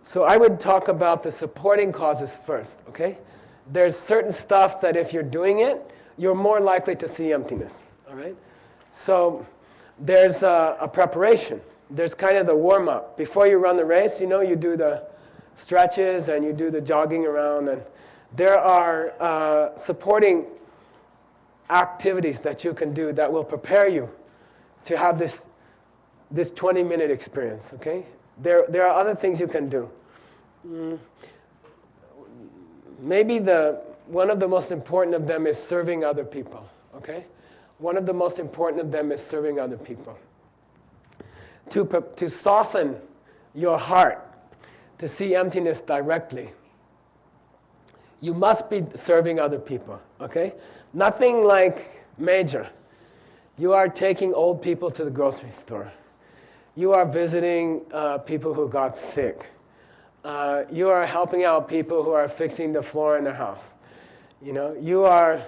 So I would talk about the supporting causes first, okay? There's certain stuff that if you're doing it, you're more likely to see emptiness, all right? So there's a preparation. There's kind of the warm-up. Before you run the race, you know, you do the stretches and you do the jogging around. And there are supporting activities that you can do that will prepare you to have this 20-minute experience, okay? There are other things you can do. Maybe one of the most important of them is serving other people, okay? One of the most important of them is serving other people. To soften your heart, to see emptiness directly, you must be serving other people, okay? Nothing like major. You are taking old people to the grocery store. You are visiting people who got sick. You are helping out people who are fixing the floor in their house. You know, you are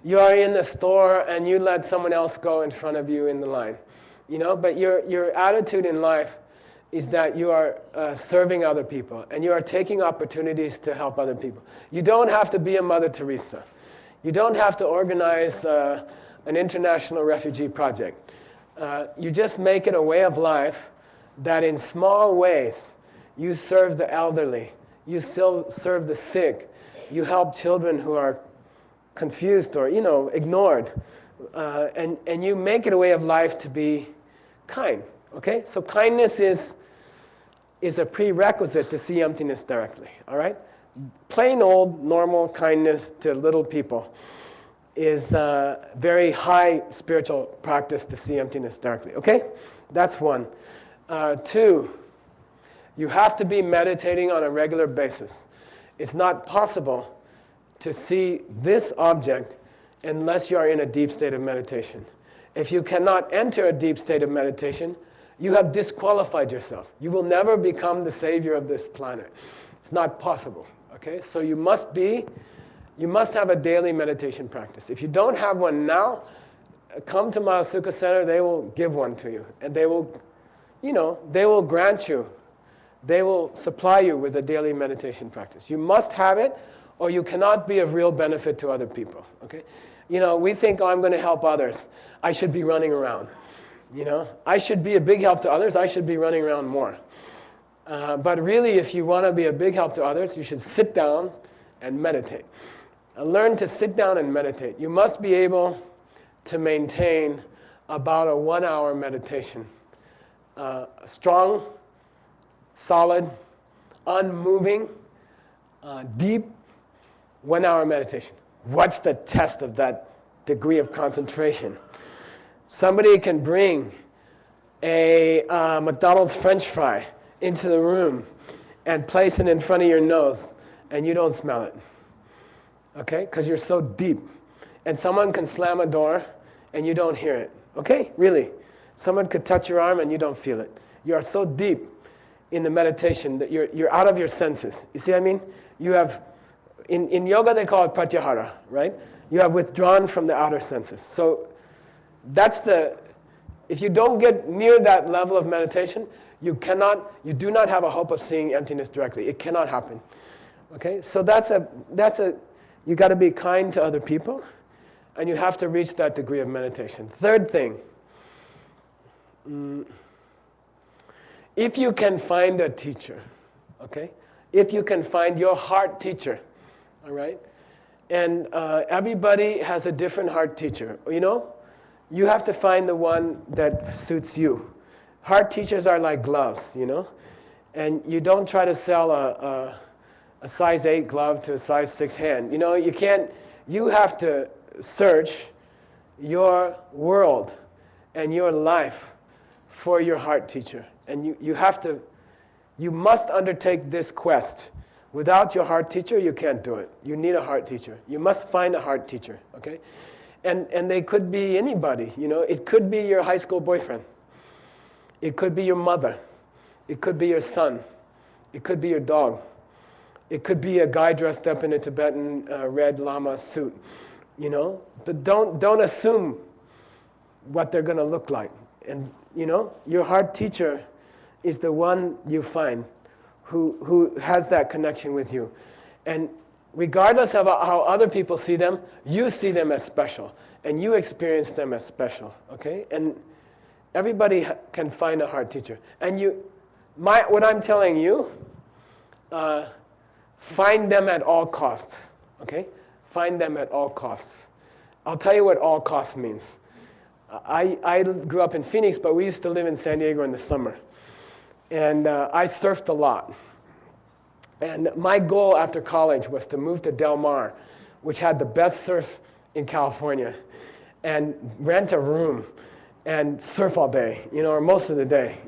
in the store and you let someone else go in front of you in the line. You know, but your attitude in life is that you are serving other people and you are taking opportunities to help other people. You don't have to be a Mother Teresa. You don't have to organize an international refugee project. You just make it a way of life that in small ways you serve the elderly, you still serve the sick, you help children who are confused or, you know, ignored, and you make it a way of life to be kind, okay? So kindness is a prerequisite to see emptiness directly, all right? Plain old normal kindness to little people is a very high spiritual practice to see emptiness directly, okay? That's one. Two, you have to be meditating on a regular basis. It's not possible to see this object unless you are in a deep state of meditation. If you cannot enter a deep state of meditation, you have disqualified yourself. You will never become the savior of this planet. It's not possible, okay? So you must have a daily meditation practice. If you don't have one now, come to Mahasukha Center, they will give one to you. And they will, you know, they will grant you, they will supply you with a daily meditation practice. You must have it, or you cannot be of real benefit to other people, okay? You know, we think, oh, I'm going to help others. I should be running around. You know, I should be a big help to others. I should be running around more. But really, if you want to be a big help to others, you should sit down and meditate. Learn to sit down and meditate. You must be able to maintain about a 1-hour meditation. Strong, solid, unmoving, deep 1-hour meditation. What's the test of that degree of concentration? Somebody can bring a McDonald's French fry into the room and place it in front of your nose, and you don't smell it, okay? Because you're so deep. And someone can slam a door, and you don't hear it, okay? Really. Someone could touch your arm, and you don't feel it. You are so deep in the meditation that you're out of your senses. You see what I mean? You have, in yoga they call it pratyahara, right? You have withdrawn from the outer senses. So that's if you don't get near that level of meditation, you do not have a hope of seeing emptiness directly. It cannot happen. Okay? So you got to be kind to other people, and you have to reach that degree of meditation. Third thing, if you can find a teacher, okay? If you can find your heart teacher, all right? And everybody has a different heart teacher, you know? You have to find the one that suits you. Heart teachers are like gloves, you know? And you don't try to sell a size 8 glove to a size 6 hand. You know, you have to search your world and your life for your heart teacher. And you must undertake this quest. Without your heart teacher, you can't do it. You need a heart teacher. You must find a heart teacher, okay? And they could be anybody, you know. It could be your high school boyfriend. It could be your mother. It could be your son. It could be your dog. It could be a guy dressed up in a Tibetan red lama suit, you know. But don't assume what they're going to look like. And, you know, your heart teacher is the one you find who has that connection with you. And regardless of how other people see them, you see them as special. And you experience them as special, okay? And everybody can find a heart teacher. And what I'm telling you, find them at all costs, okay? Find them at all costs. I'll tell you what all costs means. I grew up in Phoenix, but we used to live in San Diego in the summer. And I surfed a lot. And my goal after college was to move to Del Mar, which had the best surf in California, and rent a room and surf all day, or most of the day,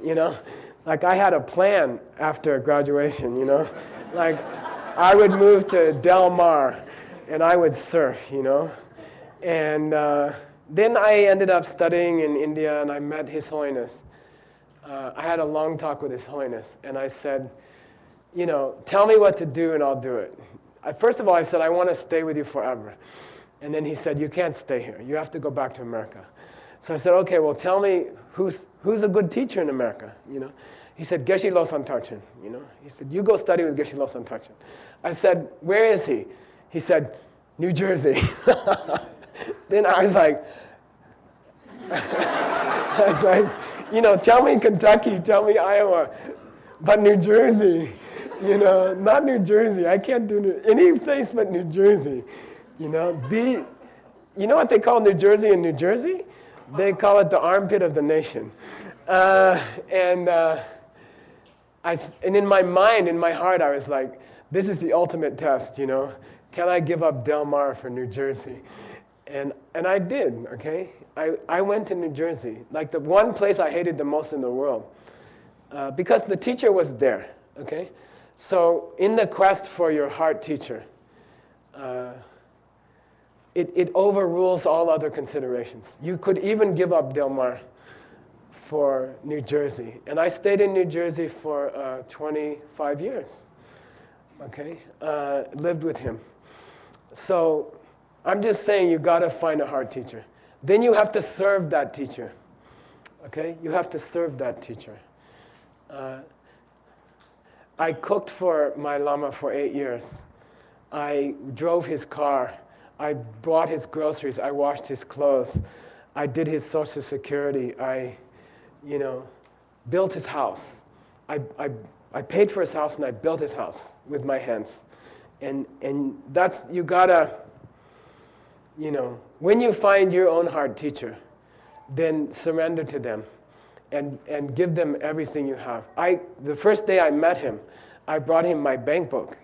Like I had a plan after graduation, Like I would move to Del Mar and I would surf, And then I ended up studying in India and I met His Holiness. I had a long talk with His Holiness and I said, tell me what to do and I'll do it. First of all, I said, I want to stay with you forever. And then he said, you can't stay here. You have to go back to America. So I said, okay, well, tell me who's a good teacher in America, He said, Geshe Michael. He said, you go study with Geshe Michael. I said, where is he? He said, New Jersey. Then I was like, tell me Kentucky, tell me Iowa, but New Jersey, not New Jersey. I can't do any place but New Jersey. You know what they call New Jersey in New Jersey? They call it the armpit of the nation. And in my mind, in my heart, I was like, this is the ultimate test, Can I give up Del Mar for New Jersey? And I did, okay? I went to New Jersey, like the one place I hated the most in the world, because the teacher was there, okay? So in the quest for your heart teacher, it overrules all other considerations. You could even give up Del Mar for New Jersey. And I stayed in New Jersey for 25 years, okay? Lived with him. So I'm just saying you got to find a heart teacher. Then you have to serve that teacher, okay? You have to serve that teacher. I cooked for my Lama for 8 years. I drove his car. I bought his groceries. I washed his clothes. I did his Social Security. I built his house. I paid for his house and I built his house with my hands. And that's, you gotta, when you find your own heart teacher, then surrender to them and give them everything you have. The first day I met him, I brought him my bank book,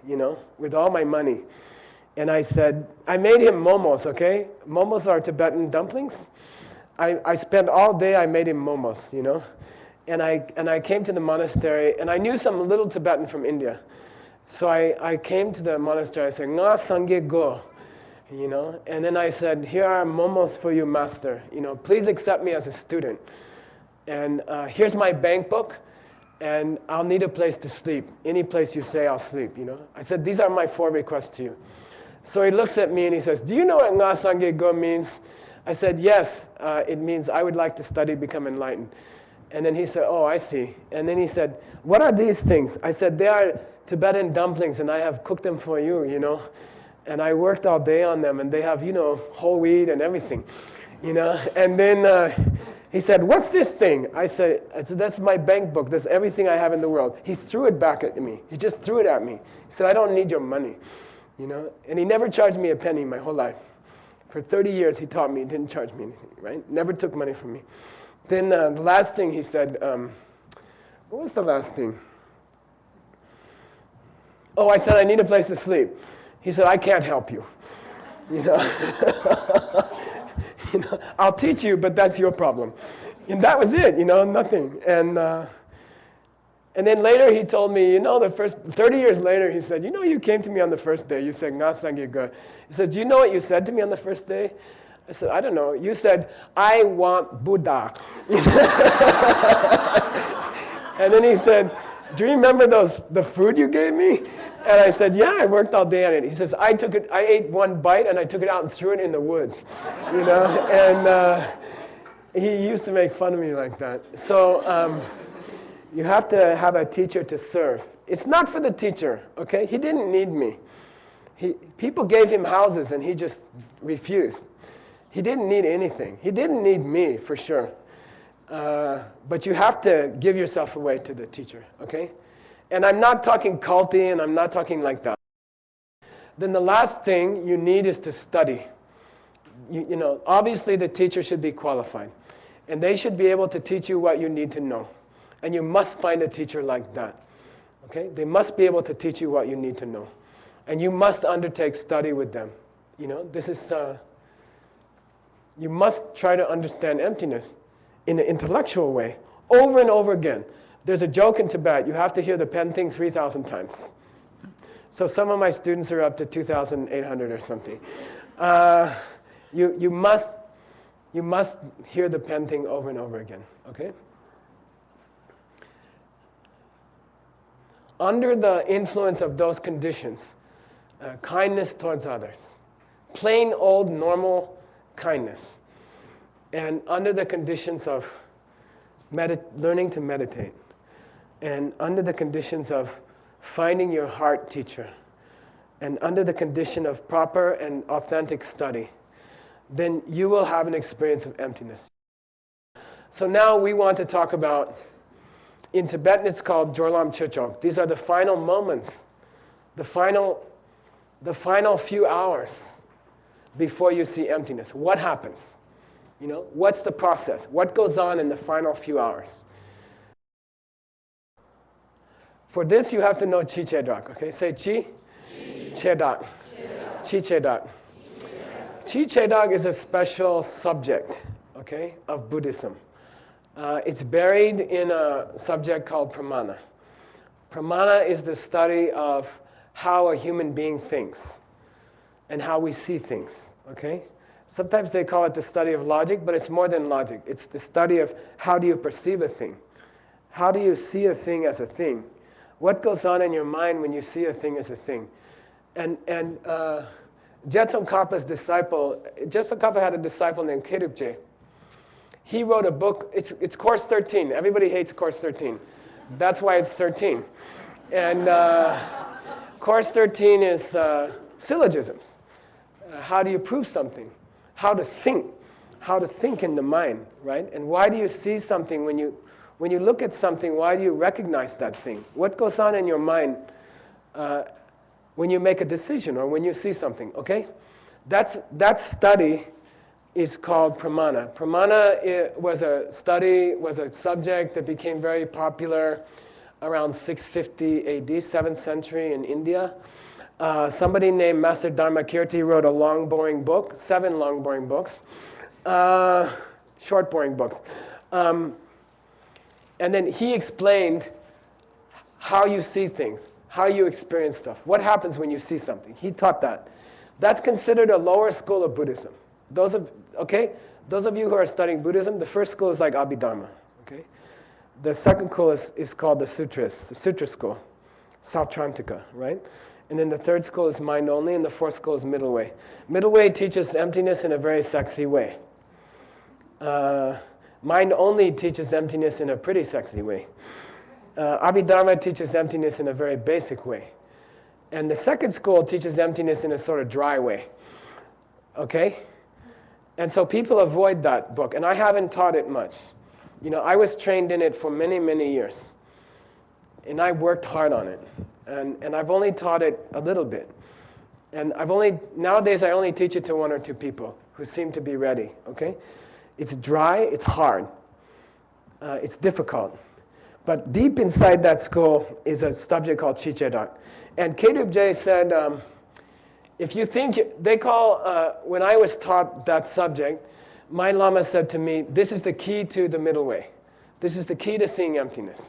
with all my money. And I said, I made him momos, okay? Momos are Tibetan dumplings. I spent all day, I made him momos, And I came to the monastery, and I knew some little Tibetan from India. So I came to the monastery, I said, Nga Sangye Go, And then I said, here are momos for you, master. Please accept me as a student. And here's my bank book, and I'll need a place to sleep. Any place you say, I'll sleep, I said, these are my 4 requests to you. So he looks at me and he says, do you know what Nga Sangye Go means? I said, yes, it means I would like to study, become enlightened. And then he said, oh, I see. And then he said, what are these things? I said, they are Tibetan dumplings, and I have cooked them for you, And I worked all day on them, and they have, whole wheat and everything, And then he said, what's this thing? I said, that's my bank book. That's everything I have in the world. He threw it back at me. He just threw it at me. He said, I don't need your money, And he never charged me a penny my whole life. For 30 years, he taught me, he didn't charge me anything, right? Never took money from me. Then the last thing he said, what was the last thing? Oh, I said, I need a place to sleep. He said, I can't help you. I'll teach you, but that's your problem. And that was it, nothing. And then later he told me, the first 30 years later, he said, you came to me on the first day. You said, Nga Sangye Go. He said, do you know what you said to me on the first day? I said, I don't know. You said, I want Buddha. And then he said, do you remember the food you gave me? And I said, yeah, I worked all day on it. He says, I ate one bite and I took it out and threw it in the woods, And he used to make fun of me like that. So, You have to have a teacher to serve. It's not for the teacher, okay? He didn't need me. People gave him houses and he just refused. He didn't need anything. He didn't need me, for sure. But you have to give yourself away to the teacher, okay? And I'm not talking culty, and I'm not talking like that. Then the last thing you need is to study. You know, obviously the teacher should be qualified. And they should be able to teach you what you need to know. And you must find a teacher like that. Okay? They must be able to teach you what you need to know. And you must undertake study with them. You know, this is, you must try to understand emptiness in an intellectual way, over and over again. There's a joke in Tibet, you have to hear the pen thing 3,000 times. So some of my students are up to 2,800 or something. You must hear the pen thing over and over again, okay? Under the influence of those conditions, kindness towards others, plain old normal kindness, and under the conditions of learning to meditate, and under the conditions of finding your heart teacher, and under the condition of proper and authentic study, then you will have an experience of emptiness. So now we want to talk about, in Tibetan it's called Jorlam Chichok. These are the final moments, the final few hours before you see emptiness. What happens? You know, what's the process? What goes on in the final few hours? For this, you have to know Chi Chedak, okay? Say Chi Chedak. Chi Chedak. Chi Chedak is a special subject, okay, of Buddhism. It's buried in a subject called pramana. Pramana is the study of how a human being thinks and how we see things, okay? Sometimes they call it the study of logic, but it's more than logic. It's the study of how do you perceive a thing? How do you see a thing as a thing? What goes on in your mind when you see a thing as a thing? And Jetson Kappa's disciple, Jetson Kappa had a disciple named Kedubje. He wrote a book, it's Course 13. Everybody hates Course 13. That's why it's 13. And Course 13 is syllogisms. How do you prove something? How to think in the mind, right? And why do you see something when you look at something? Why do you recognize that thing? What goes on in your mind when you make a decision or when you see something? Okay, that study is called pramana. Pramana was a subject that became very popular around 650 AD, 7th century in India. Somebody named Master Dharmakirti wrote a long, boring book, 7 long, boring books, short, boring books. And then he explained how you see things, how you experience stuff, what happens when you see something. He taught that. That's considered a lower school of Buddhism. Those of you who are studying Buddhism, the first school is like Abhidharma. Okay? The second school is called the Sutras, the Sutra school, Sautrantika, right? And then the third school is mind only, and the fourth school is middle way. Middle way teaches emptiness in a very sexy way. Mind only teaches emptiness in a pretty sexy way. Abhidharma teaches emptiness in a very basic way. And the second school teaches emptiness in a sort of dry way. Okay? And so people avoid that book, and I haven't taught it much. You know, I was trained in it for many, many years. And I worked hard on it. And I've only taught it a little bit. And nowadays I only teach it to 1 or 2 people who seem to be ready, okay? It's dry, it's hard, it's difficult. But deep inside that school is a subject called Chichedak. And Kedubje said, if you think, when I was taught that subject, my Lama said to me, this is the key to the middle way. This is the key to seeing emptiness.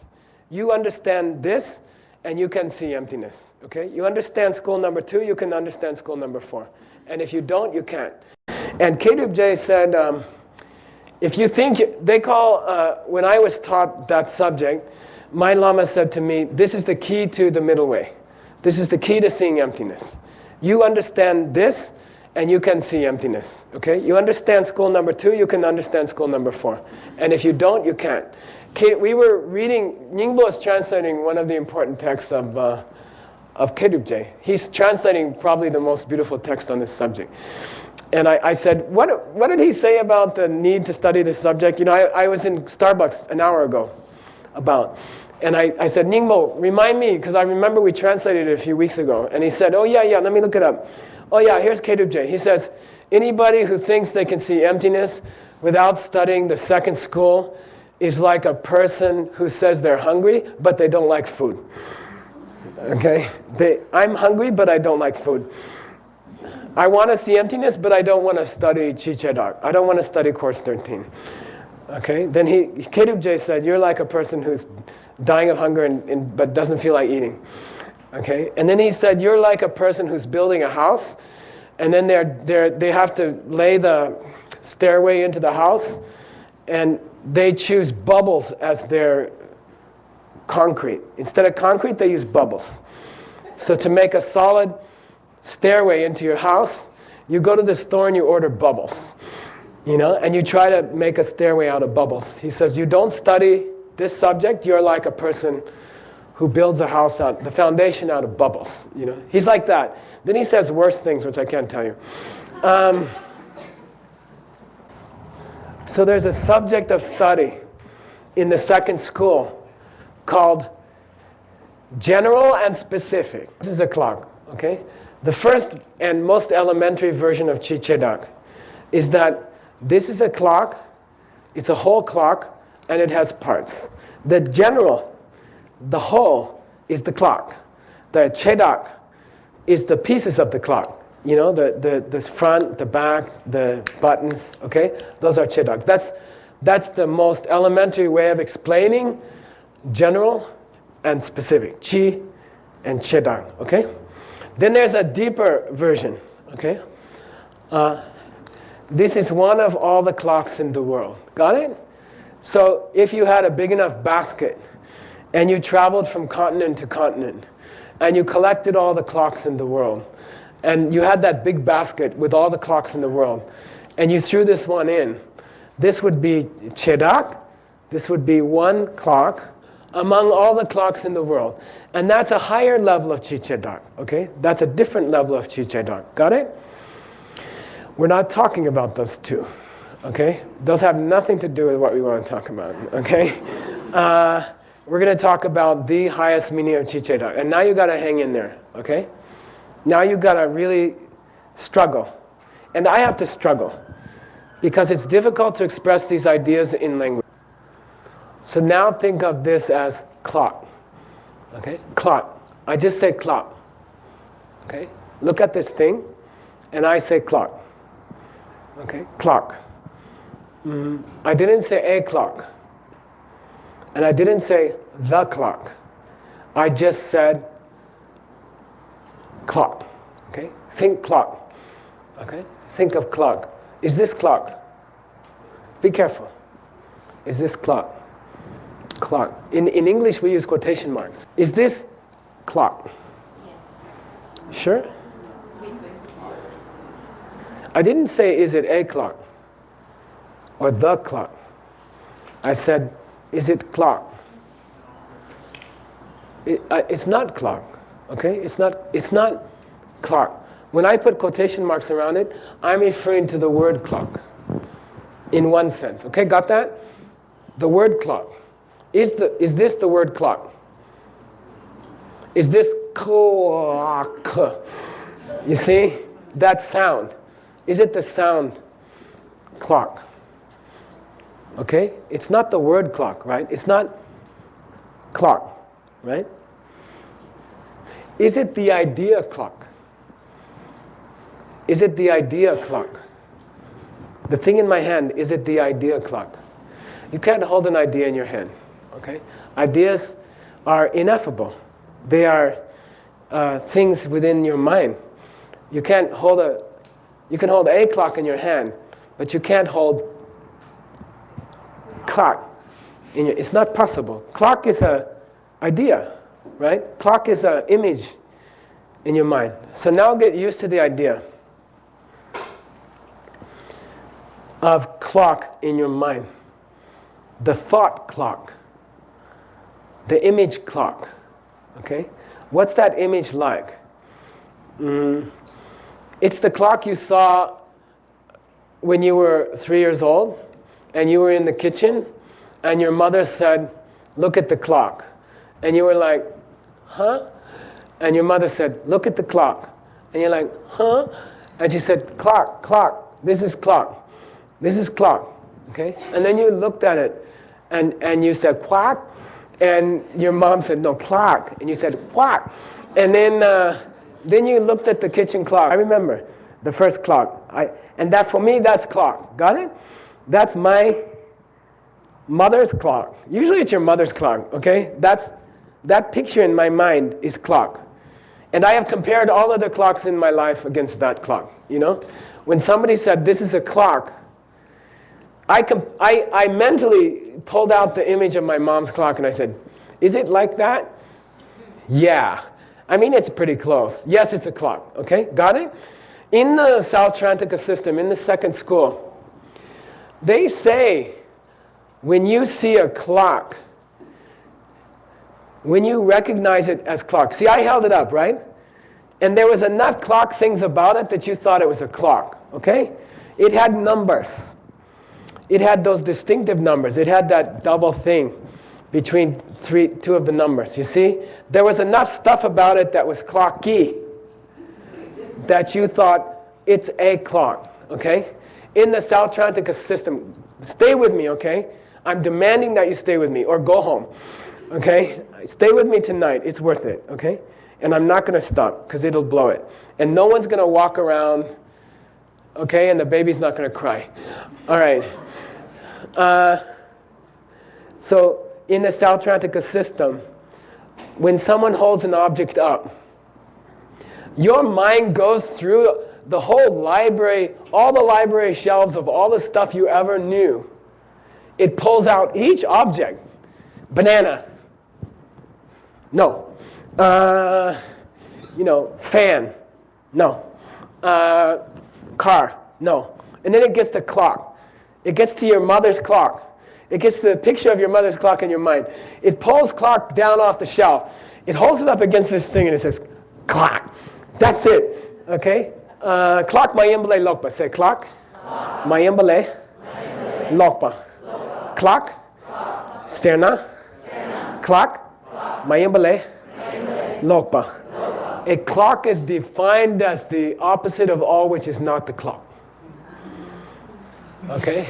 You understand this, and you can see emptiness, okay? You understand school number 2, you can understand school number 4. And if you don't, you can't. And Kedubje said, if you think, when I was taught that subject, my Lama said to me, this is the key to the middle way. This is the key to seeing emptiness. You understand this, and you can see emptiness, okay? You understand school number 2, you can understand school number 4. And if you don't, you can't. We were reading, Nyingbo is translating one of the important texts of Kedubje. He's translating probably the most beautiful text on this subject. And I said, what did he say about the need to study this subject? You know, I was in Starbucks an hour ago and I said, Nyingbo, remind me, because I remember we translated it a few weeks ago. And he said, oh yeah, let me look it up. Oh yeah, here's Kedubje. He says, anybody who thinks they can see emptiness without studying the second school is like a person who says they're hungry, but they don't like food. Okay? I'm hungry, but I don't like food. I want to see emptiness, but I don't want to study Chi Che Dak. I don't want to study Course 13. Okay? Then Kedubje said, you're like a person who's dying of hunger but doesn't feel like eating. Okay? And then he said, you're like a person who's building a house, and then they have to lay the stairway into the house, and they choose bubbles as their concrete. Instead of concrete, they use bubbles. So to make a solid stairway into your house, you go to the store and you order bubbles, you know, and you try to make a stairway out of bubbles. He says, you don't study this subject, you're like a person who builds a house out, the foundation out of bubbles, you know. He's like that. Then he says worse things, which I can't tell you. So there's a subject of study in the second school called general and specific. This is a clock, okay? The first and most elementary version of Chi Che Dak is that this is a clock, it's a whole clock, and it has parts. The general, the whole, is the clock. The Che Dak is the pieces of the clock. You know, the front, the back, the buttons, okay? Those are Che Dak. That's the most elementary way of explaining general and specific. Chi and Che Dak, okay? Then there's a deeper version, okay? This is one of all the clocks in the world. Got it? So if you had a big enough basket and you traveled from continent to continent and you collected all the clocks in the world and you had that big basket with all the clocks in the world and you threw this one in, this would be Che Dak, this would be one clock among all the clocks in the world. And that's a higher level of Chi Che Dak, okay? That's a different level of Chi Che Dak. Got it? We're not talking about those two, okay? Those have nothing to do with what we want to talk about, okay? We're going to talk about the highest meaning of Chi Che Dak. And now you got to hang in there, okay? Now you got to really struggle. And I have to struggle because it's difficult to express these ideas in language. So now think of this as clock, okay? Clock. I just say clock, okay? Look at this thing, and I say clock, okay? Clock. I didn't say a clock, and I didn't say the clock. I just said clock, okay? Think clock, okay? Think of clock. Is this clock? Be careful. Is this clock? Clock. In English, we use quotation marks. Is this clock? Yes. Sure? I didn't say, is it a clock? Or the clock. I said, is it clock? It's not clock. Okay? It's not clock. When I put quotation marks around it, I'm referring to the word clock. In one sense. Okay, got that? The word clock. Is this the word clock? Is this clock? You see? That sound. Is it the sound clock? Okay? It's not the word clock, right? It's not clock, right? Is it the idea clock? Is it the idea clock? The thing in my hand, is it the idea clock? You can't hold an idea in your hand. Okay? Ideas are ineffable. They are things within your mind. You can hold a clock in your hand, but you can't hold clock in your. It's not possible. Clock is an idea, right? Clock is an image in your mind. So now get used to the idea of clock in your mind. The thought clock. the image clock. Okay? What's that image like? It's the clock you saw when you were 3 years old and you were in the kitchen and your mother said, look at the clock. And you were like, huh? And your mother said, look at the clock. And you're like, huh? And she said, clock, clock, this is clock. This is clock. Okay? And then you looked at it and you said, quack. And your mom said, no, clock. And you said, quack. And then you looked at the kitchen clock. I remember the first clock. And that for me, that's clock. Got it? That's my mother's clock. Usually it's your mother's clock, okay? That picture in my mind is clock. And I have compared all other clocks in my life against that clock, you know? When somebody said, this is a clock, I mentally pulled out the image of my mom's clock and I said, is it like that? Yeah. I mean, it's pretty close. Yes, it's a clock, okay? Got it? In the South Trantica system, in the second school, they say when you see a clock, when you recognize it as clock. See, I held it up, right? And there was enough clock things about it that you thought it was a clock, okay? It had numbers. It had those distinctive numbers. It had that double thing between two of the numbers, you see? There was enough stuff about it that was clocky that you thought it's a clock, okay? In the South Trantica system, stay with me, okay? I'm demanding that you stay with me or go home, okay? Stay with me tonight. It's worth it, okay? And I'm not going to stop because it'll blow it. And no one's going to walk around, okay? And the baby's not going to cry. All right. So in the South Trantica system, when someone holds an object up, your mind goes through the whole library, all the library shelves of all the stuff you ever knew. It pulls out each object. Banana. No. Fan. No. Car. No. And then it gets to clock. It gets to your mother's clock. It gets to the picture of your mother's clock in your mind. It pulls clock down off the shelf. It holds it up against this thing and it says, clock. That's it. Okay? Clock mayembale lokpa. Say clock. Mayembale lokpa. Clock. Serna. Clock. Mayembale lokpa. A clock is defined as the opposite of all which is not the clock. Okay?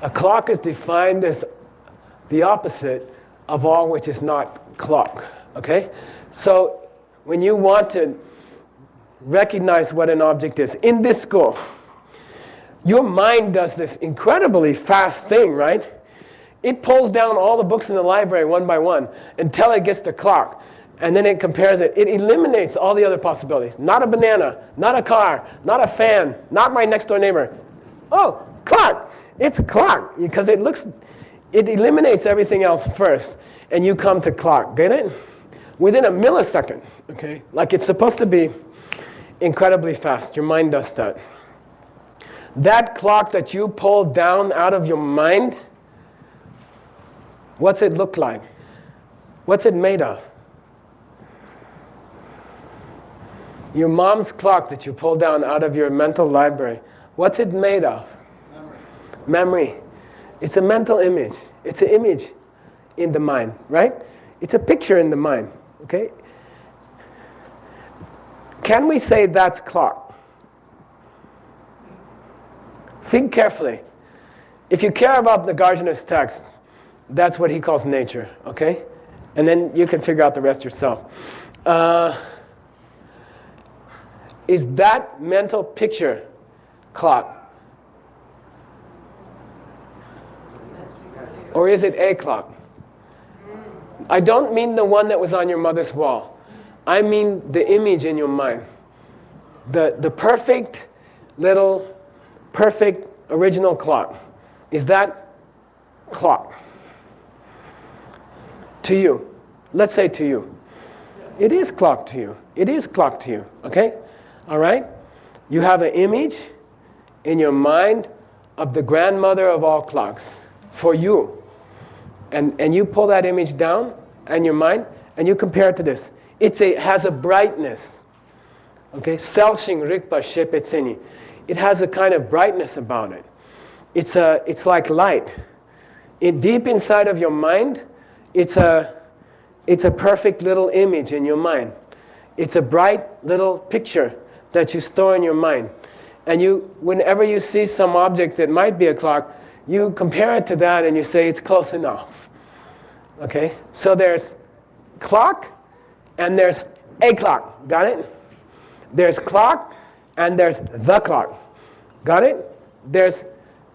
A clock is defined as the opposite of all which is not clock. Okay? So when you want to recognize what an object is, in this school, your mind does this incredibly fast thing, right? It pulls down all the books in the library one by one until it gets the clock. And then it compares it. It eliminates all the other possibilities. Not a banana, not a car, not a fan, not my next door neighbor. Oh, clock. It's a clock because it eliminates everything else first. And you come to clock. Get it? Within a millisecond. Okay? Like it's supposed to be incredibly fast. Your mind does that. That clock that you pulled down out of your mind, what's it look like? What's it made of? Your mom's clock that you pulled down out of your mental library, what's it made of? Memory. It's a mental image. It's an image in the mind, right? It's a picture in the mind, okay? Can we say that's clock? Think carefully. If you care about Nagarjuna's text, that's what he calls nature, okay? And then you can figure out the rest yourself. Is that mental picture clock? Or is it a clock? I don't mean the one that was on your mother's wall. I mean the image in your mind. The perfect little, perfect original clock. Is that clock? To you. Let's say to you. It is clock to you. It is clock to you. Okay? All right? You have an image in your mind of the grandmother of all clocks for you. And you pull that image down and your mind, and you compare it to this. It has a brightness. Okay? Selshing rikpa shepetseni. It has a kind of brightness about it. It's like light. Deep inside of your mind, it's a perfect little image in your mind. It's a bright little picture that you store in your mind. And whenever you see some object that might be a clock, you compare it to that and you say it's close enough. Okay? So there's clock and there's a clock. Got it? There's clock and there's the clock. Got it? There's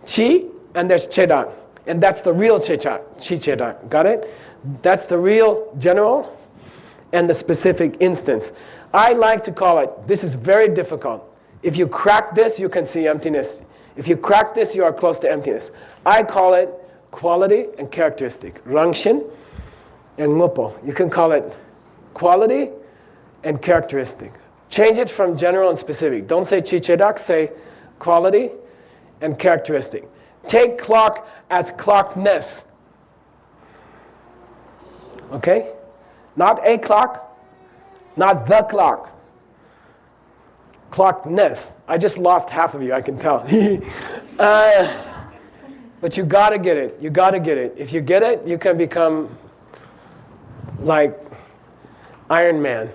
chi and there's chedak. And that's the real chi chedak. Got it? That's the real general and the specific instance. I like to call it, this is very difficult. If you crack this, you can see emptiness. If you crack this, you are close to emptiness. I call it quality and characteristic. Rangshin and ngopo. You can call it quality and characteristic. Change it from general and specific. Don't say chi chedak, say quality and characteristic. Take clock as clockness. Okay? Not a clock, not the clock. Clockness. I just lost half of you, I can tell. But you gotta get it. You gotta get it. If you get it, you can become like Iron Man.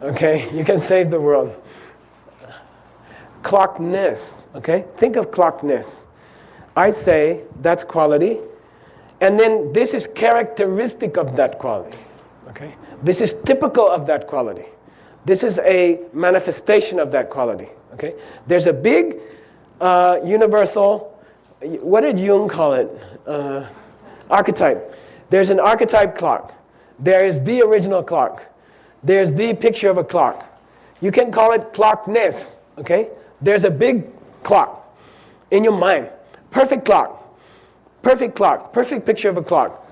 Okay? You can save the world. Clockness. Okay? Think of clockness. I say that's quality. And then this is characteristic of that quality. Okay? This is typical of that quality. This is a manifestation of that quality. Okay? There's a big universal, what did Jung call it? Archetype. There's an archetype clock. There is the original clock. There's the picture of a clock. You can call it clockness. Okay? There's a big clock in your mind. Perfect clock. Perfect clock. Perfect picture of a clock.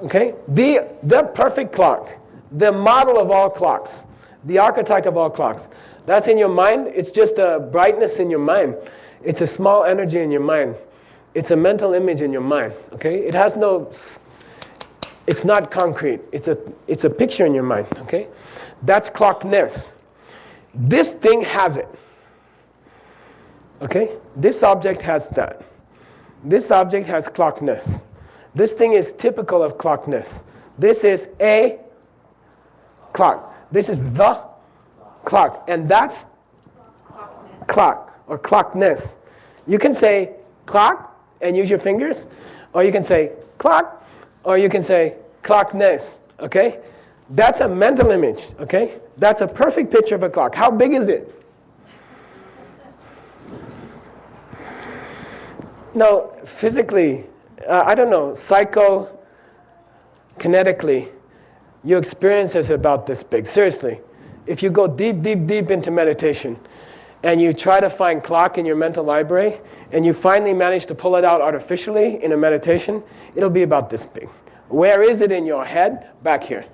Okay? The perfect clock. The model of all clocks. The archetype of all clocks. That's in your mind. It's just a brightness in your mind. It's a small energy in your mind. It's a mental image in your mind. Okay? It has no... It's not concrete. It's a picture in your mind. Okay? That's clockness. This thing has it. Okay? This object has that. This object has clockness. This thing is typical of clockness. This is a clock. This is the clock. And that's clock or clockness. You can say clock and use your fingers, or you can say clock, or you can say clockness. Okay? That's a mental image. Okay? That's a perfect picture of a clock. How big is it? No, physically, I don't know, psychokinetically, your experience is about this big. Seriously, if you go deep, deep, deep into meditation and you try to find clock in your mental library and you finally manage to pull it out artificially in a meditation, it'll be about this big. Where is it in your head? Back here.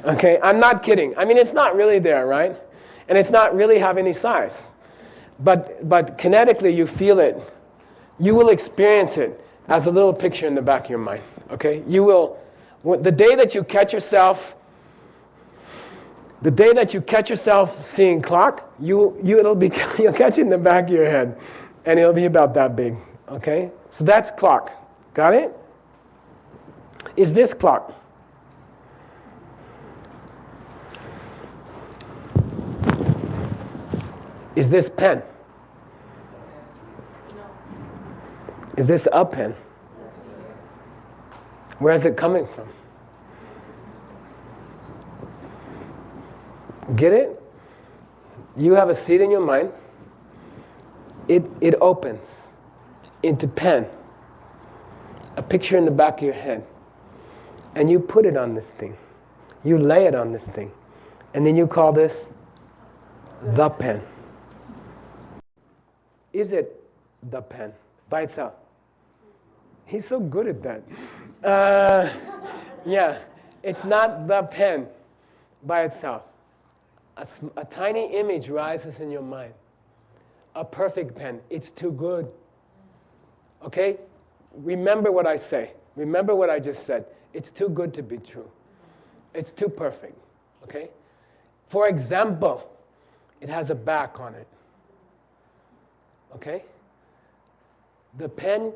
Okay, I'm not kidding. I mean, it's not really there, right? And it's not really have any size. But kinetically, you feel it. You will experience it as a little picture in the back of your mind. Okay? You will, the day that you catch yourself seeing clock, you'll catch it in the back of your head, and it'll be about that big. Okay? So that's clock. Got it? Is this clock? Is this pen? Is this a pen? Where is it coming from? Get it? You have a seed in your mind. It opens into pen. A picture in the back of your head. And you put it on this thing. You lay it on this thing. And then you call this the pen. Is it the pen by itself? He's so good at that. Yeah, it's not the pen by itself. A tiny image rises in your mind. A perfect pen. It's too good. Okay? Remember what I say. Remember what I just said. It's too good to be true. It's too perfect, okay? For example, it has a back on it, okay? The pen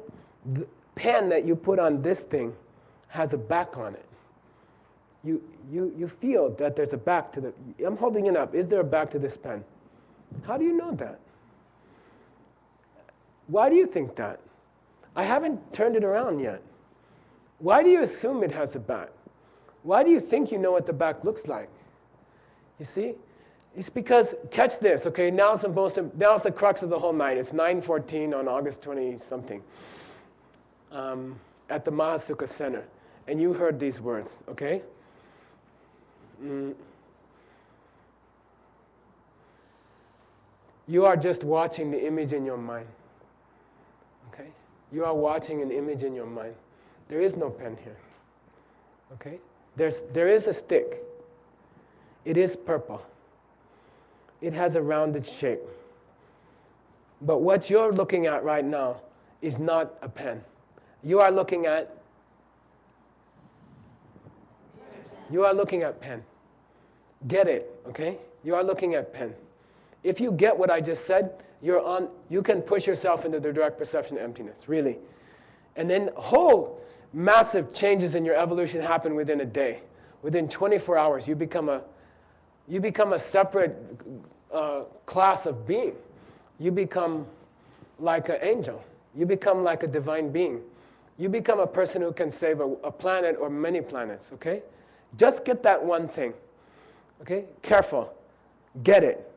that you put on this thing has a back on it. You feel that there's a back to the... I'm holding it up. Is there a back to this pen? How do you know that? Why do you think that? I haven't turned it around yet. Why do you assume it has a back? Why do you think you know what the back looks like? You see? It's because, catch this, okay? Now's the crux of the whole night. It's 9:14 on August 20-something at the Mahasukha Center. And you heard these words, okay? You are just watching the image in your mind. Okay? You are watching an image in your mind. There is no pen here. Okay? There is a stick. It is purple. It has a rounded shape. But what you're looking at right now is not a pen. You are looking at pen. Get it, okay? You are looking at pen. If you get what I just said, you can push yourself into the direct perception of emptiness, really. And then whole massive changes in your evolution happen within a day. Within 24 hours, you become a separate class of being. You become like an angel. You become like a divine being. You become a person who can save a planet or many planets, okay? Just get that one thing, okay? Careful. Get it.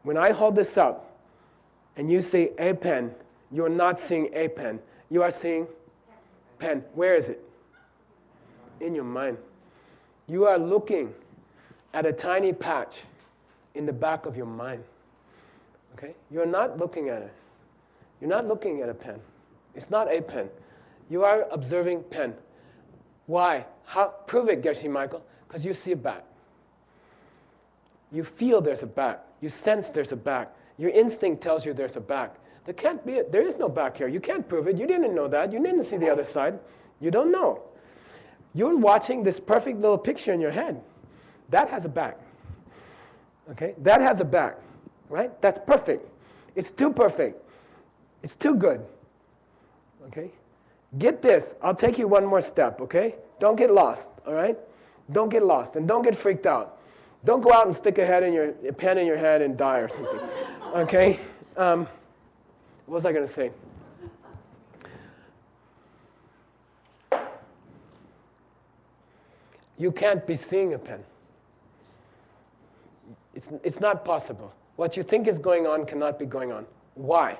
When I hold this up and you say a pen, you're not seeing a pen. You are seeing pen. Where is it? In your mind. You are looking at a tiny patch in the back of your mind. Okay? You're not looking at it. You're not looking at a pen. It's not a pen. You are observing pen. Why? How? Prove it, Geshe Michael. Because you see a back. You feel there's a back. You sense there's a back. Your instinct tells you there's a back. There is no back here. You can't prove it. You didn't know that. You didn't see the other side. You don't know. You're watching this perfect little picture in your head. That has a back. Okay? That has a back. Right? That's perfect. It's too perfect. It's too good. Okay? Get this. I'll take you one more step, okay? Don't get lost, all right? Don't get lost and don't get freaked out. Don't go out and stick a pen in your head and die or something, okay? What was I going to say? You can't be seeing a pen. It's not possible. What you think is going on cannot be going on. Why?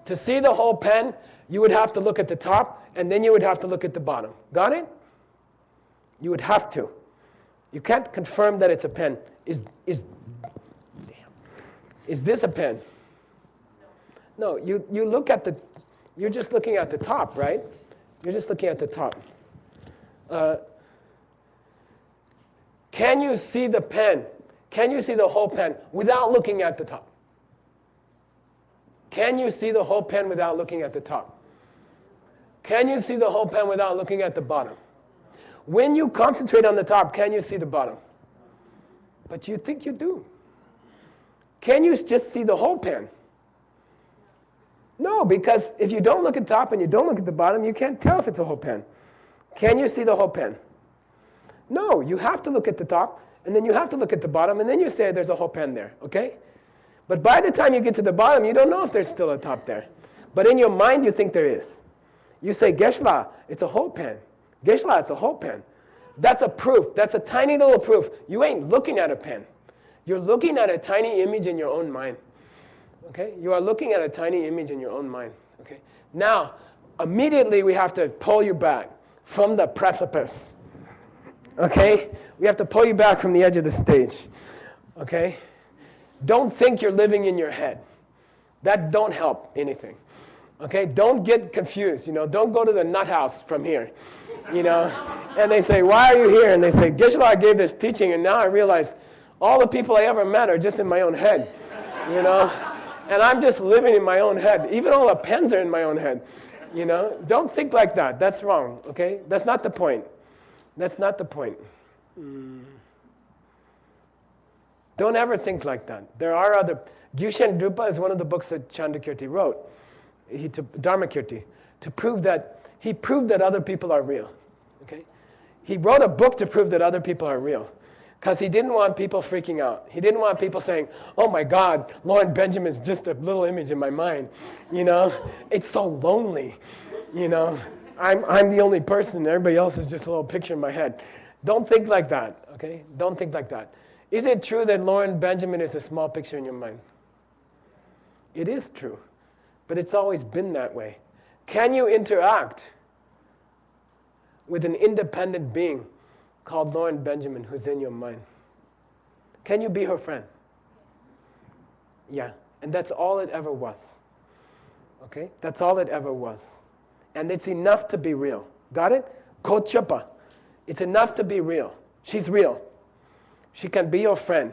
To see the whole pen, you would have to look at the top, and then you would have to look at the bottom. Got it? You would have to. You can't confirm that it's a pen. Is this a pen? No, you look at you're just looking at the top, right? You're just looking at the top. Can you see the pen? Can you see the whole pen without looking at the top? Can you see the whole pen without looking at the top? Can you see the whole pen without looking at the bottom? When you concentrate on the top, can you see the bottom? But you think you do. Can you just see the whole pen? No, because if you don't look at the top and you don't look at the bottom, you can't tell if it's a whole pen. Can you see the whole pen? No, you have to look at the top, and then you have to look at the bottom, and then you say there's a whole pen there, okay? But by the time you get to the bottom, you don't know if there's still a top there. But in your mind, you think there is. You say, Geshe, it's a whole pen. Geshe, it's a whole pen. That's a proof. That's a tiny little proof. You ain't looking at a pen. You're looking at a tiny image in your own mind. Okay? You are looking at a tiny image in your own mind. Okay? Now, immediately we have to pull you back from the precipice. Okay? We have to pull you back from the edge of the stage. Okay? Don't think you're living in your head. That don't help anything. Okay? Don't get confused. Don't go to the nut house from here. And they say, why are you here? And they say, Geshe gave this teaching, and now I realize all the people I ever met are just in my own head. And I'm just living in my own head. Even all the pens are in my own head. Don't think like that. That's wrong. Okay? That's not the point. That's not the point. Don't ever think like that. There are other... Gyushen Drupa is one of the books that Chandrakirti wrote, Dharmakirti, to prove that... He proved that other people are real. Okay? He wrote a book to prove that other people are real. Because he didn't want people freaking out. He didn't want people saying, oh my God, Lauren Benjamin is just a little image in my mind. You know, it's so lonely. You know, I'm the only person, everybody else is just a little picture in my head. Don't think like that, okay? Don't think like that. Is it true that Lauren Benjamin is a small picture in your mind? It is true, but it's always been that way. Can you interact with an independent being called Lauren Benjamin who's in your mind? Can you be her friend? Yeah, and that's all it ever was. Okay? That's all it ever was. And it's enough to be real. Got it? Kochapa. It's enough to be real. She's real. She can be your friend.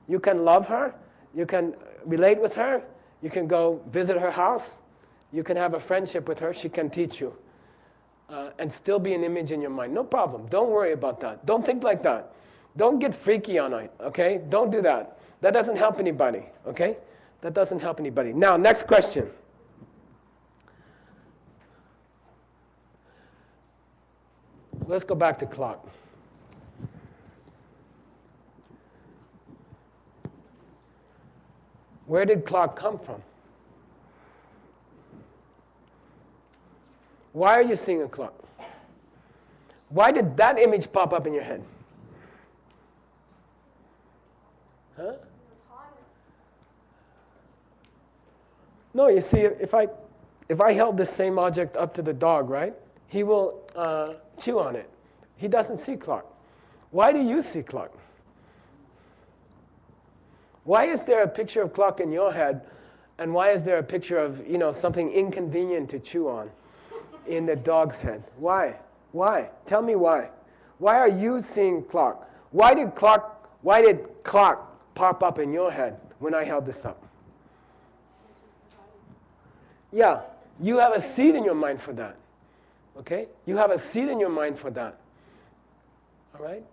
You can love her. You can relate with her. You can go visit her house. You can have a friendship with her. She can teach you. And still be an image in your mind. No problem. Don't worry about that. Don't think like that. Don't get freaky on it, okay? Don't do that. That doesn't help anybody, okay? That doesn't help anybody. Now, next question. Let's go back to clock. Where did clock come from? Why are you seeing a clock? Why did that image pop up in your head? Huh? No, you see, if I held this same object up to the dog, right? He will chew on it. He doesn't see clock. Why do you see clock? Why is there a picture of clock in your head, and why is there a picture of, you know, something inconvenient to chew on in the dog's head? Why? Why? Tell me why. Why are you seeing clock? Why did clock pop up in your head when I held this up? Yeah, you have a seed in your mind for that. Okay? You have a seed in your mind for that. All right?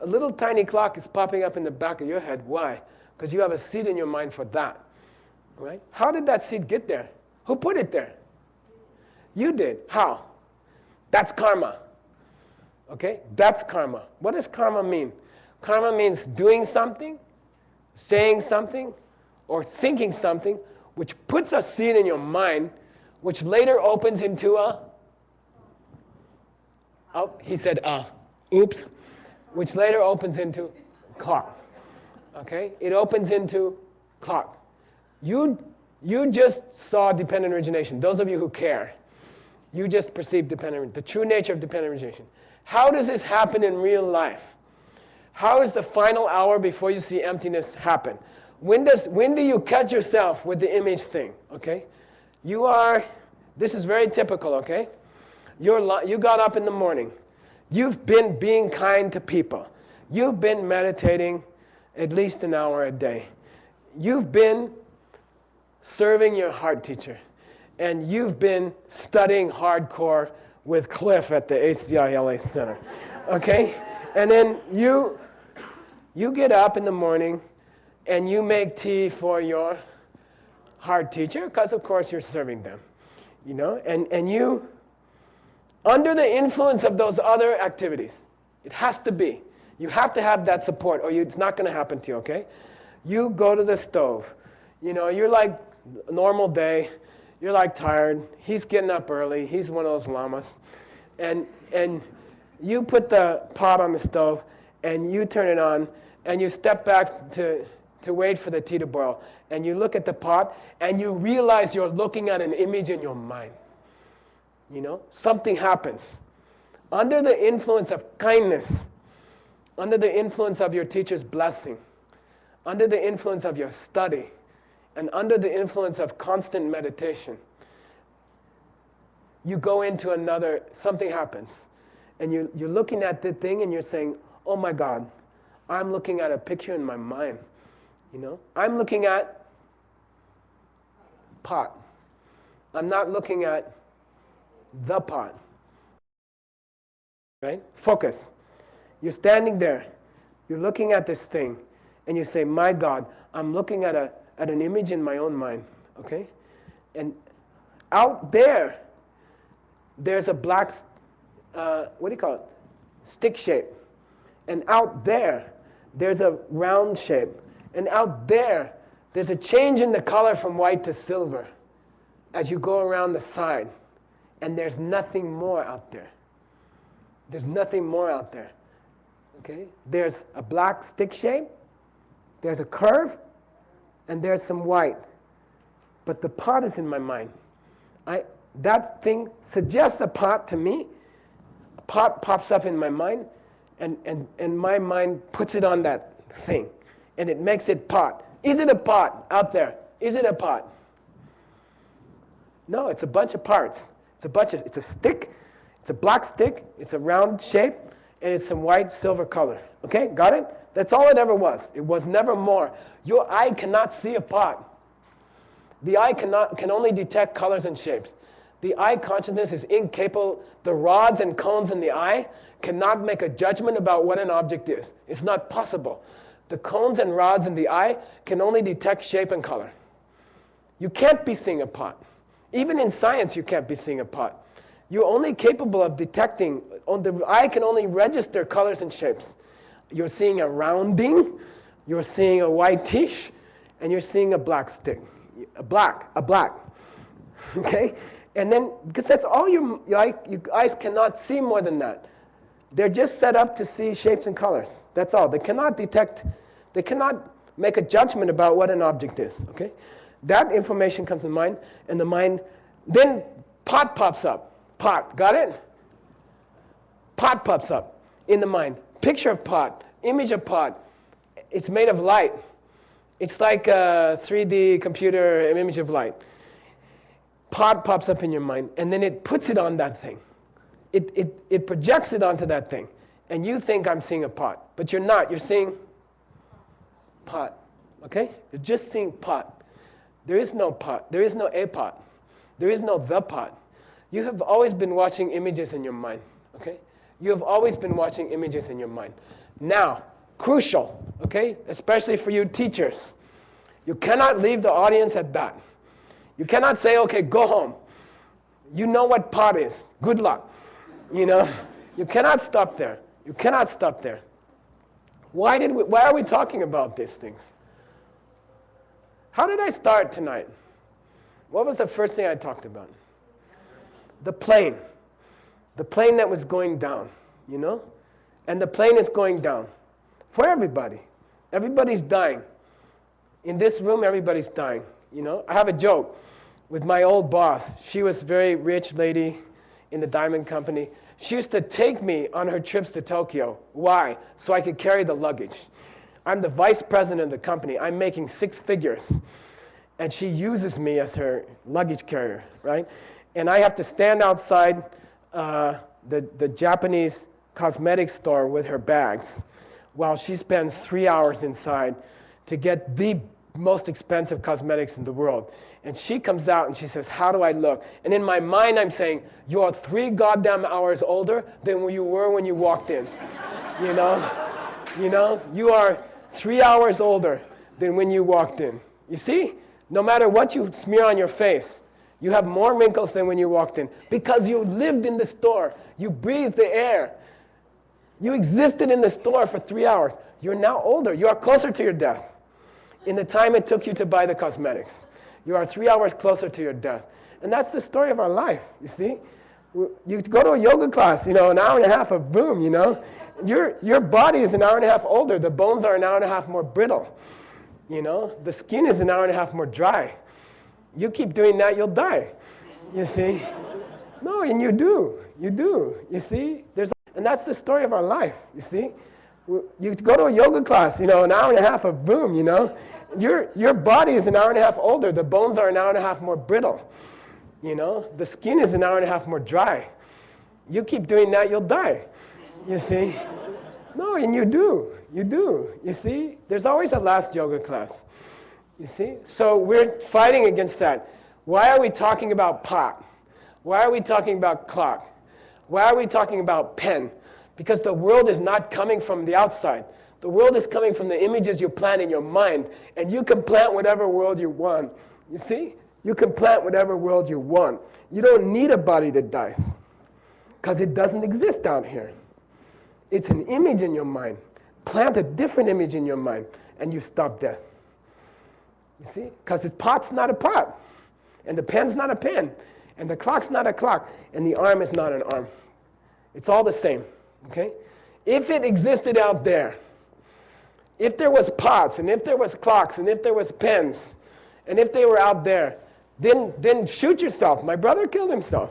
A little tiny clock is popping up in the back of your head. Why? Because you have a seed in your mind for that. All right? How did that seed get there? Who put it there? You did. How? That's karma. Okay? That's karma. What does karma mean? Karma means doing something, saying something, or thinking something which puts a seed in your mind, which later opens into a... Oh, he said, oops. Which later opens into clock. Okay? It opens into clock. You just saw dependent origination. Those of you who care, you just perceived the true nature of dependent origination. How does this happen in real life? How is the final hour before you see emptiness happen? When do you catch yourself with the image thing? Okay? This is very typical, okay? You got up in the morning. You've been being kind to people. You've been meditating at least an hour a day. You've been serving your heart teacher. And you've been studying hardcore with Cliff at the ACI LA Center. Okay? And then you get up in the morning and you make tea for your heart teacher, because of course you're serving them. You know? And you, under the influence of those other activities, it has to be. You have to have that support or it's not going to happen to you, okay? You go to the stove. You know, you're like a normal day. You're like tired. He's getting up early. He's one of those llamas. And you put the pot on the stove and you turn it on and you step back to wait for the tea to boil. And you look at the pot and you realize you're looking at an image in your mind. You know, something happens. Under the influence of kindness, under the influence of your teacher's blessing, under the influence of your study, and under the influence of constant meditation, you go into something happens. And you're looking at the thing and you're saying, oh my God, I'm looking at a picture in my mind. You know, I'm looking at pot. I'm not looking at the pot. right? Focus. You're standing there. You're looking at this thing. And you say, my God, I'm looking at an image in my own mind. Okay? And out there, there's a black, what do you call it? Stick shape. And out there, there's a round shape. And out there, there's a change in the color from white to silver as you go around the side. And there's nothing more out there. There's nothing more out there. Okay? There's a black stick shape, there's a curve, and there's some white. But the pot is in my mind. That thing suggests a pot to me. A pot pops up in my mind, and my mind puts it on that thing. And it makes it pot. Is it a pot out there? Is it a pot? No, it's a bunch of parts. It's a stick, it's a black stick, it's a round shape, and it's some white silver color. Okay, got it? That's all it ever was. It was never more. Your eye cannot see a pot. The eye can only detect colors and shapes. The eye consciousness is incapable. The rods and cones in the eye cannot make a judgment about what an object is. It's not possible. The cones and rods in the eye can only detect shape and color. You can't be seeing a pot. Even in science, you can't be seeing a pot. You're only capable of detecting, the eye can only register colors and shapes. You're seeing a rounding, you're seeing a whitish, and you're seeing a black stick. A black. Okay? And then, because that's all your eyes cannot see more than that. They're just set up to see shapes and colors. That's all. They cannot make a judgment about what an object is. Okay? That information comes to mind, and the mind, then pot pops up. Pot, got it? Pot pops up in the mind. Picture of pot, image of pot. It's made of light. It's like a 3D computer image of light. Pot pops up in your mind, and then it puts it on that thing. It projects it onto that thing. And you think I'm seeing a pot, but you're not. You're seeing pot. Okay? You're just seeing pot. There is no pot. There is no a pot. There is no the pot. You have always been watching images in your mind. Okay? You have always been watching images in your mind. Now, crucial, okay? Especially for you teachers. You cannot leave the audience at that. You cannot say, okay, go home. You know what pot is. Good luck. You know? You cannot stop there. You cannot stop there. Why are we talking about these things? How did I start tonight? What was the first thing I talked about? The plane. The plane that was going down, you know? And the plane is going down for everybody. Everybody's dying. In this room, everybody's dying, you know? I have a joke with my old boss. She was a very rich lady in the diamond company. She used to take me on her trips to Tokyo. Why? So I could carry the luggage. I'm the vice president of the company. I'm making 6 figures. And she uses me as her luggage carrier, right? And I have to stand outside the Japanese cosmetics store with her bags while she spends 3 hours inside to get the most expensive cosmetics in the world. And she comes out and she says, how do I look? And in my mind I'm saying, you're 3 goddamn hours older than you were when you walked in. You know, you are 3 hours older than when you walked in. You see? No matter what you smear on your face, you have more wrinkles than when you walked in because you lived in the store. You breathed the air. You existed in the store for 3 hours. You're now older. You are closer to your death. In the time it took you to buy the cosmetics, you are 3 hours closer to your death. And that's the story of our life, you see? You go to a yoga class, you know, an hour and a half of boom, you know? Your body is an hour and a half older. The bones are an hour and a half more brittle. You know? The skin is an hour and a half more dry. You keep doing that, you'll die. You see? No, and you do. You do. You see? And that's the story of our life, you see? You go to a yoga class, you know, an hour and a half of boom, you know? Your body is an hour and a half older. The bones are an hour and a half more brittle. You know? The skin is an hour and a half more dry. You keep doing that, you'll die. You see? No, and you do. You do. You see? There's always a last yoga class. You see? So we're fighting against that. Why are we talking about pot? Why are we talking about clock? Why are we talking about pen? Because the world is not coming from the outside. The world is coming from the images you plant in your mind. And you can plant whatever world you want. You see? You can plant whatever world you want. You don't need a body that dies. Because it doesn't exist out here. It's an image in your mind. Plant a different image in your mind, and you stop death. You see? Because the pot's not a pot. And the pen's not a pen. And the clock's not a clock. And the arm is not an arm. It's all the same. Okay? If it existed out there, if there was pots, and if there was clocks, and if there was pens, and if they were out there, then shoot yourself. My brother killed himself.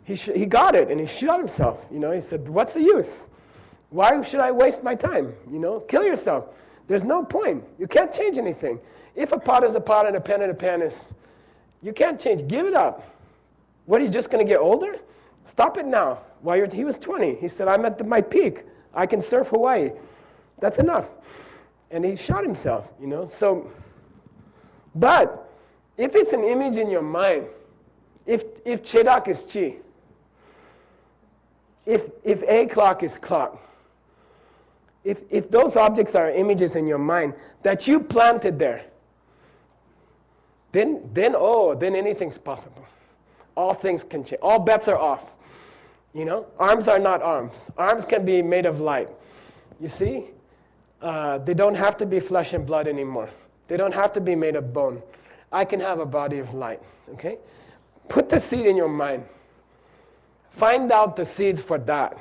He got it, and he shot himself. He said, what's the use? Why should I waste my time? Kill yourself. There's no point. You can't change anything. If a pot is a pot and a pen is, you can't change. Give it up. What, are you just going to get older? Stop it now. He was 20. He said, I'm at my peak. I can surf Hawaii. That's enough. And he shot himself, So, but if it's an image in your mind, if chedak is chi, if a clock is clock, if those objects are images in your mind that you planted there, then anything's possible. All things can change. All bets are off. Arms are not arms. Arms can be made of light. You see? They don't have to be flesh and blood anymore. They don't have to be made of bone. I can have a body of light. Okay? Put the seed in your mind. Find out the seeds for that.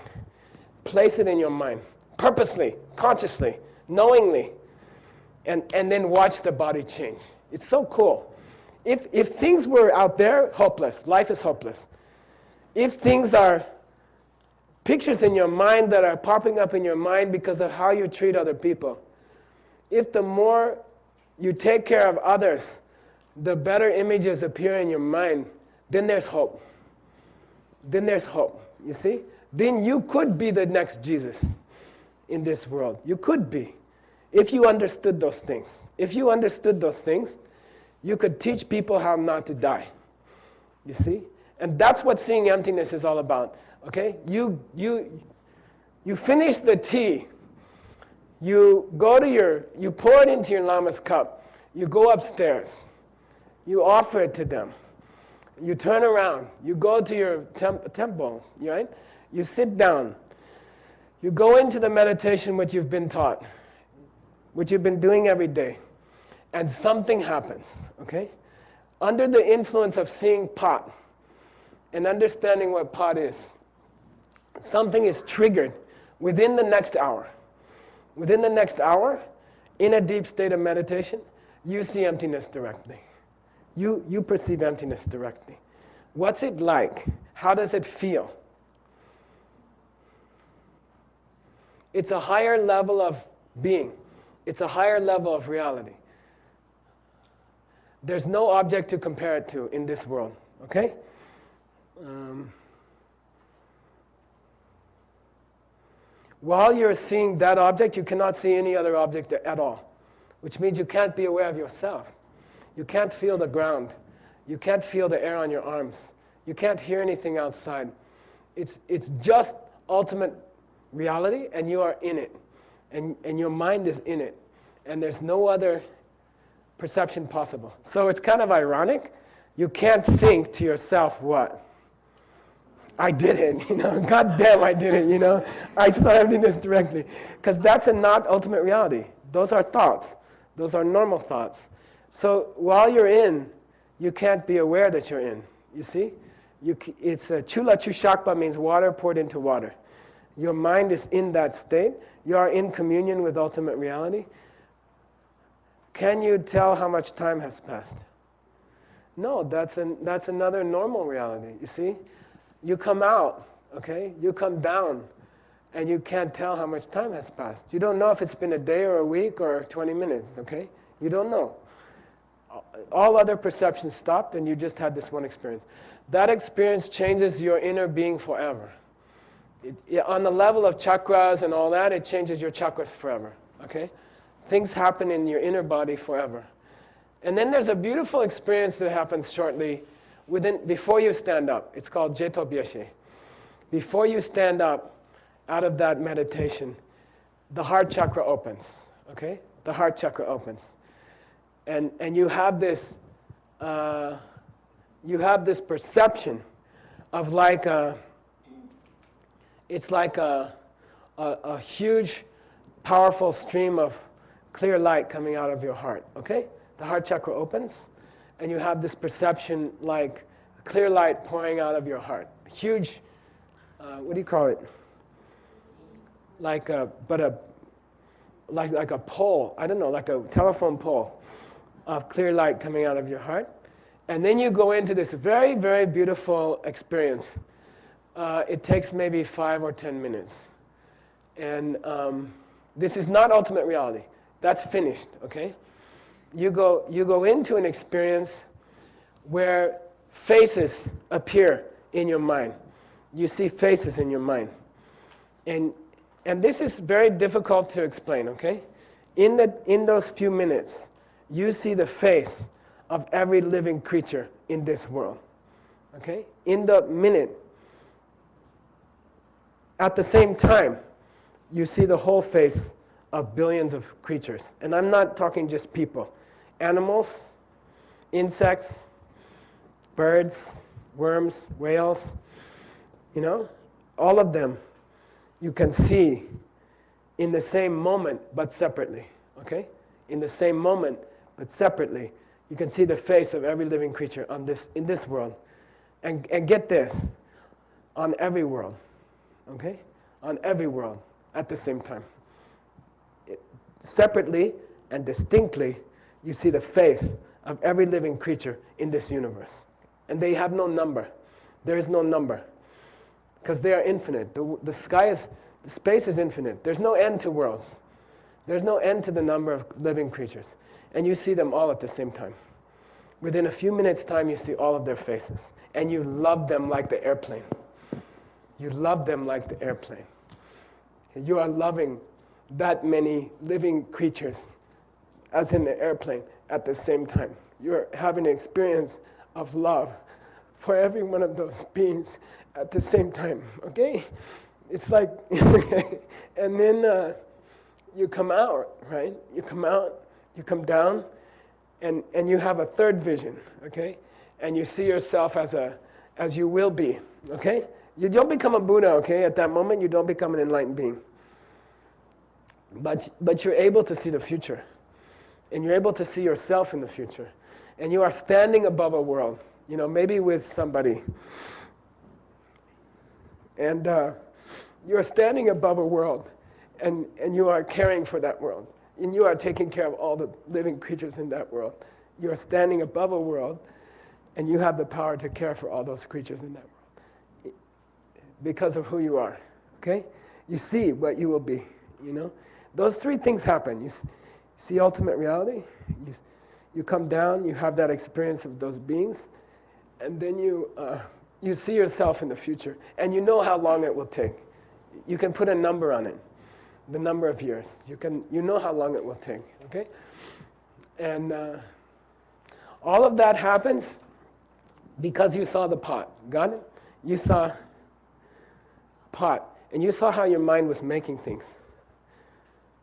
Place it in your mind. Purposely, consciously, knowingly. And then watch the body change. It's so cool. If things were out there, hopeless. Life is hopeless. If things are pictures in your mind that are popping up in your mind because of how you treat other people, if the more you take care of others, the better images appear in your mind, then there's hope. Then there's hope, you see? Then you could be the next Jesus in this world. You could be, if you understood those things. If you understood those things, you could teach people how not to die, you see? And that's what seeing emptiness is all about, okay? You finish the tea. You pour it into your lama's cup. You go upstairs. You offer it to them. You turn around. You go to your temple, right? You sit down. You go into the meditation which you've been taught, which you've been doing every day, and something happens, okay? Under the influence of seeing pot and understanding what pot is, something is triggered within the next hour. Within the next hour, in a deep state of meditation, you see emptiness directly. You perceive emptiness directly. What's it like? How does it feel? It's a higher level of being. It's a higher level of reality. There's no object to compare it to in this world, okay? While you're seeing that object, you cannot see any other object at all, which means you can't be aware of yourself. You can't feel the ground. You can't feel the air on your arms. You can't hear anything outside. It's just ultimate reality, and you are in it. And your mind is in it. And there's no other perception possible. So it's kind of ironic. You can't think to yourself, what? I did it, God damn, I did it, I saw emptiness directly. Because that's not ultimate reality. Those are thoughts. Those are normal thoughts. So while you're in, you can't be aware that you're in. You see? It's chula chushakpa means water poured into water. Your mind is in that state. You are in communion with ultimate reality. Can you tell how much time has passed? No, that's another normal reality. You see? You come out, okay? You come down, and you can't tell how much time has passed. You don't know if it's been a day or a week or 20 minutes, okay? You don't know. All other perceptions stopped, and you just had this one experience. That experience changes your inner being forever. On the level of chakras and all that, it changes your chakras forever, okay? Things happen in your inner body forever. And then there's a beautiful experience that happens shortly before you stand up. It's called Jeto Byeshe. Before you stand up, out of that meditation, the heart chakra opens, okay? The heart chakra opens. And you have this perception of like it's like a huge, powerful stream of clear light coming out of your heart, okay? The heart chakra opens, and you have this perception like clear light pouring out of your heart. Huge, what do you call it? Like a pole, I don't know, like a telephone pole of clear light coming out of your heart. And then you go into this very, very beautiful experience. It takes maybe 5 or 10 minutes. And this is not ultimate reality. That's finished, okay? You go into an experience where faces appear in your mind. You see faces in your mind. And this is very difficult to explain, okay? In those few minutes, you see the face of every living creature in this world, okay? In the minute, at the same time, you see the whole face of billions of creatures. And I'm not talking just people. Animals, insects, birds, worms, whales, all of them you can see in the same moment but separately, okay? In the same moment but separately, you can see the face of every living creature in this world. And get this, on every world, okay? On every world at the same time. Separately and distinctly, you see the face of every living creature in this universe. And they have no number. There is no number. Because they are infinite. The space is infinite. There's no end to worlds. There's no end to the number of living creatures. And you see them all at the same time. Within a few minutes' time, you see all of their faces. And you love them like the airplane. You love them like the airplane. You are loving that many living creatures as in the airplane at the same time. You're having an experience of love for every one of those beings at the same time, okay? It's like, and then you come out, right? You come out, you come down, and you have a third vision, okay? And you see yourself as you will be, okay? You don't become a Buddha, okay? At that moment, you don't become an enlightened being. But you're able to see the future. And you're able to see yourself in the future. And you are standing above a world, maybe with somebody. And you're standing above a world, and you are caring for that world. And you are taking care of all the living creatures in that world. You are standing above a world, and you have the power to care for all those creatures in that world. Because of who you are, okay? You see what you will be, Those three things happen. You see ultimate reality, you come down, you have that experience of those beings, and then you see yourself in the future, and you know how long it will take. You can put a number on it, the number of years. You know how long it will take, okay? And all of that happens because you saw the pot. Got it? You saw pot, and you saw how your mind was making things.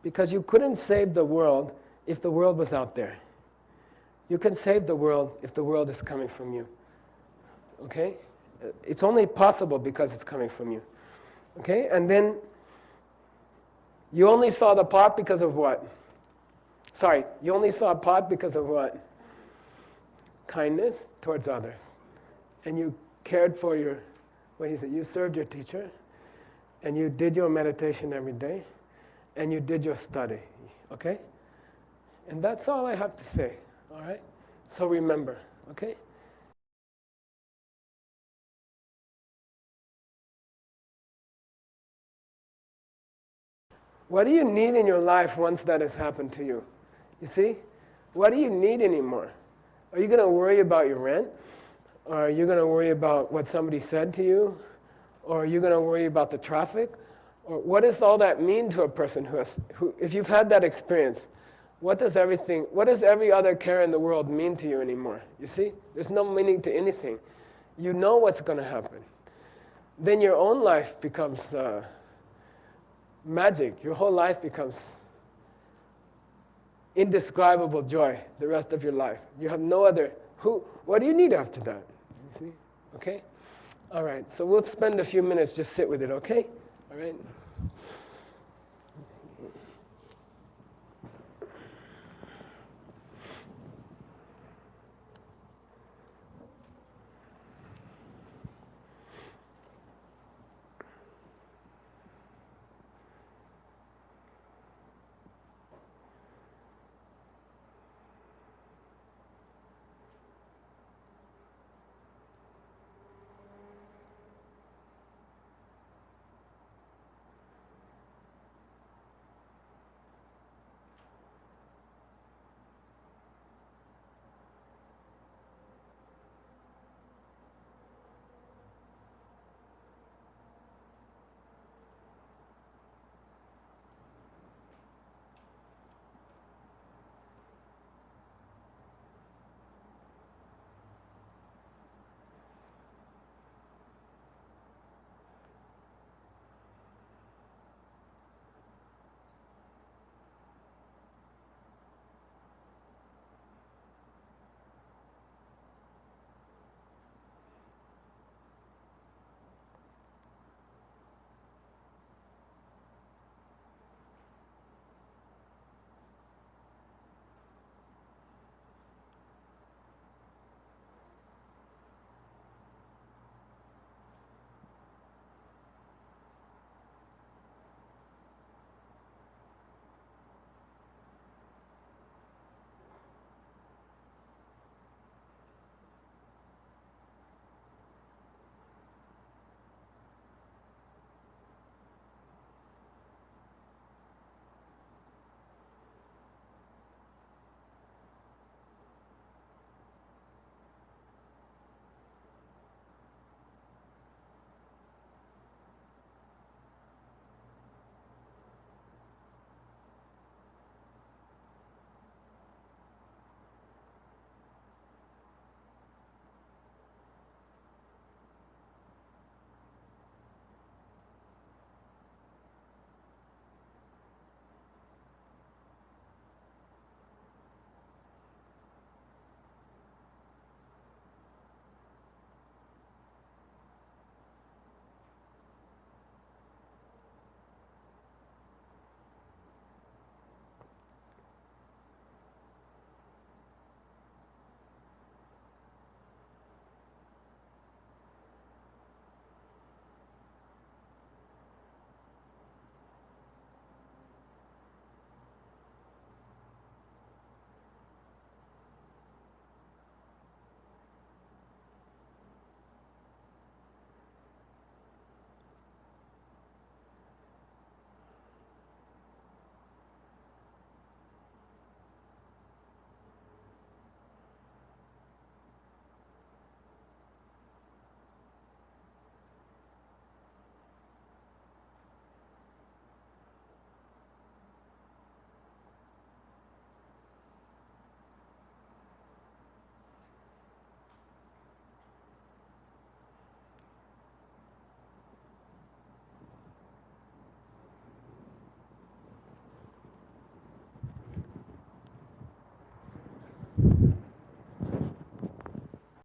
Because you couldn't save the world if the world was out there. You can save the world if the world is coming from you. Okay? It's only possible because it's coming from you. Okay? And then you only saw the pot because of what? Sorry, you only saw a pot because of what? Kindness towards others. And you cared for you served your teacher, and you did your meditation every day, and you did your study, okay? And that's all I have to say, all right? So remember, okay? What do you need in your life once that has happened to you? You see? What do you need anymore? Are you going to worry about your rent? Or are you going to worry about what somebody said to you? Or are you going to worry about the traffic? Or what does all that mean to a person who if you've had that experience, what does every other care in the world mean to you anymore? You see? There's no meaning to anything. You know what's going to happen. Then your own life becomes magic. Your whole life becomes indescribable joy the rest of your life. You have no other, what do you need after that? You see? Okay? All right, so we'll spend a few minutes, just sit with it, okay? All right?